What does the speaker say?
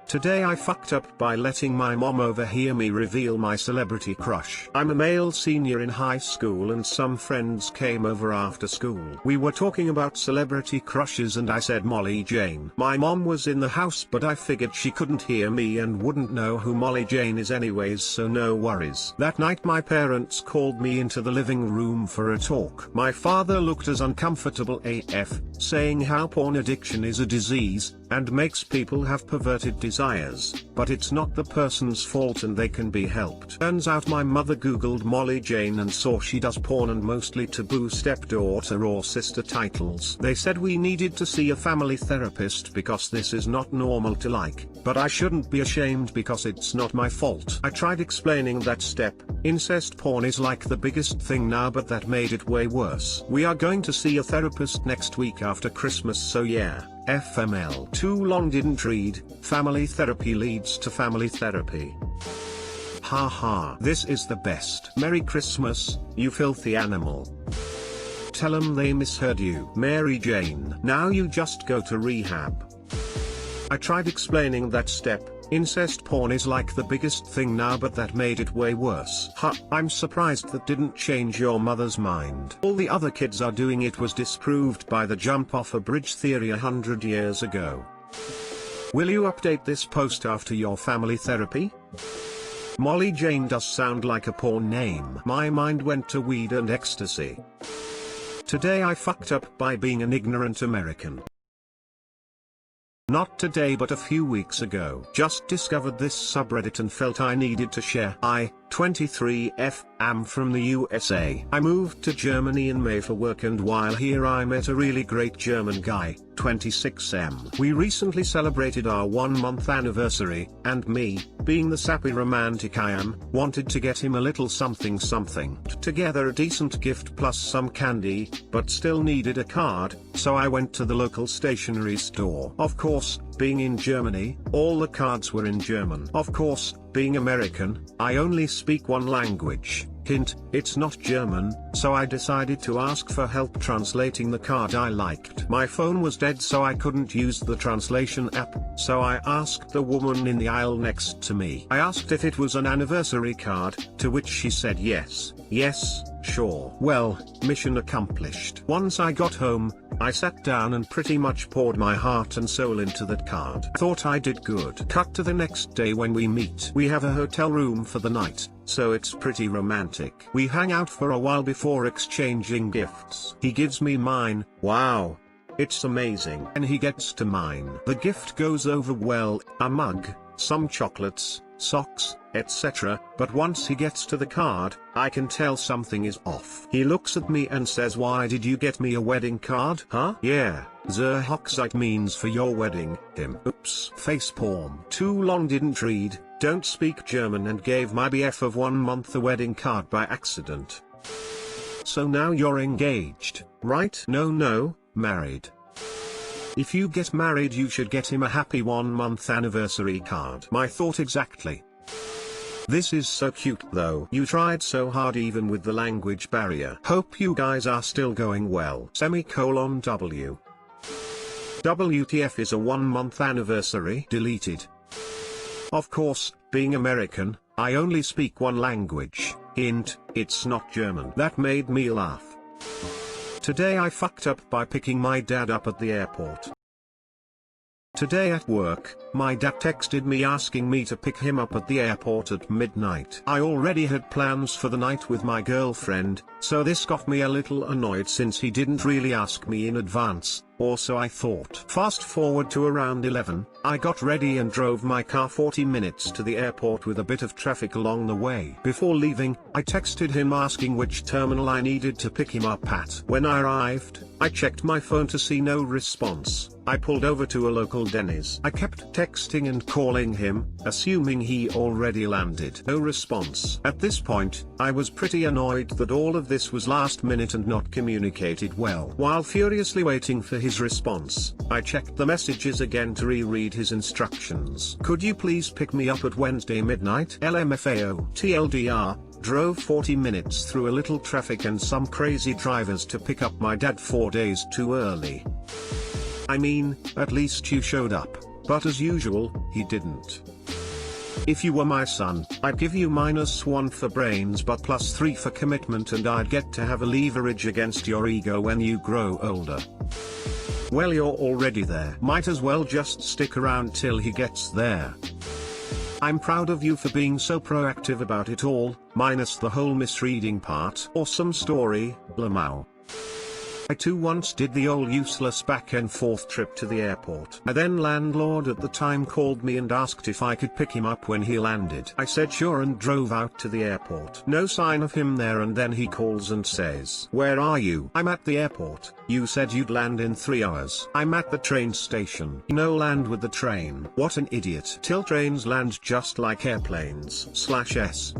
Today I fucked up by letting my mom overhear me reveal my celebrity crush. I'm a male senior in high school and some friends came over after school. We were talking about celebrity crushes and I said Molly Jane. My mom was in the house but I figured she couldn't hear me and wouldn't know who Molly Jane is anyways, so no worries. That night my parents called me into the living room for a talk. My father looked as uncomfortable AF, saying how porn addiction is a disease, and makes people have perverted desires, but it's not the person's fault and they can be helped. Turns out my mother googled Molly Jane and saw she does porn and mostly taboo stepdaughter or sister titles. They said we needed to see a family therapist because this is not normal to like, but I shouldn't be ashamed because it's not my fault. I tried explaining that incest porn is like the biggest thing now, but that made it way worse. We are going to see a therapist next week after Christmas, so yeah. FML. Too long didn't read. Family therapy leads to family therapy. Haha. This is the best. Merry Christmas, you filthy animal. Tell 'em they misheard you. Mary Jane. Now you just go to rehab. I tried explaining that incest porn is like the biggest thing now, but that made it way worse. I'm surprised that didn't change your mother's mind. All the other kids are doing it was disproved by the jump off a bridge theory 100 years ago. Will you update this post after your family therapy? Molly Jane does sound like a porn name. My mind went to weed and ecstasy. Today I fucked up by being an ignorant American. Not today but a few weeks ago. Just discovered this subreddit and felt I needed to share. I, 23F, am from the USA. I moved to Germany in May for work and while here I met a really great German guy, 26M. We recently celebrated our 1-month anniversary, and me, being the sappy romantic I am, wanted to get him a little something. Together a decent gift plus some candy, but still needed a card, so I went to the local stationery store. Of course, being in Germany, all the cards were in German. Of course, being American, I only speak one language. Hint, it's not German, so I decided to ask for help translating the card I liked. My phone was dead so I couldn't use the translation app, so I asked the woman in the aisle next to me. I asked if it was an anniversary card, to which she said yes, sure. Well, mission accomplished. Once I got home, I sat down and pretty much poured my heart and soul into that card. Thought I did good. Cut to the next day when we meet. We have a hotel room for the night, so it's pretty romantic. We hang out for a while before exchanging gifts. He gives me mine. Wow. It's amazing. And he gets to mine. The gift goes over well, a mug, some chocolates, socks, etc. But once he gets to the card, I can tell something is off. He looks at me and says, "Why did you get me a wedding card?" Huh? Yeah, the Hochzeit means for your wedding, him. Oops. Facepalm. Too long didn't read, don't speak German and gave my BF of 1 month a wedding card by accident. So now you're engaged, right? No, married. If you get married you should get him a happy 1-month anniversary card. My thought exactly. This is so cute though. You tried so hard even with the language barrier. Hope you guys are still going well. W. WTF is a 1-month anniversary. Deleted. Of course, being American, I only speak one language. Hint, it's not German. That made me laugh. Today I fucked up by picking my dad up at the airport. Today at work, my dad texted me asking me to pick him up at the airport at midnight. I already had plans for the night with my girlfriend, so this got me a little annoyed since he didn't really ask me in advance, or so I thought. Fast forward to around 11, I got ready and drove my car 40 minutes to the airport with a bit of traffic along the way. Before leaving, I texted him asking which terminal I needed to pick him up at. When I arrived, I checked my phone to see no response. I pulled over to a local Denny's. I kept texting and calling him, assuming he already landed. No response. At this point, I was pretty annoyed that all of this was last minute and not communicated well. While furiously waiting for his response, I checked the messages again to reread his instructions. Could you please pick me up at Wednesday midnight? LMFAO. TLDR. Drove 40 minutes through a little traffic and some crazy drivers to pick up my dad 4 days too early. I mean, at least you showed up. But as usual, he didn't. If you were my son, I'd give you -1 for brains but +3 for commitment, and I'd get to have a leverage against your ego when you grow older. Well, you're already there. Might as well just stick around till he gets there. I'm proud of you for being so proactive about it all, minus the whole misreading part. Awesome story, Lamau. I too once did the old useless back and forth trip to the airport. My then landlord at the time called me and asked if I could pick him up when he landed. I said sure and drove out to the airport. No sign of him there, and then he calls and says, "Where are you?" "I'm at the airport. You said you'd land in 3 hours." "I'm at the train station." "No, land with the train." What an idiot. Till trains land just like airplanes /s.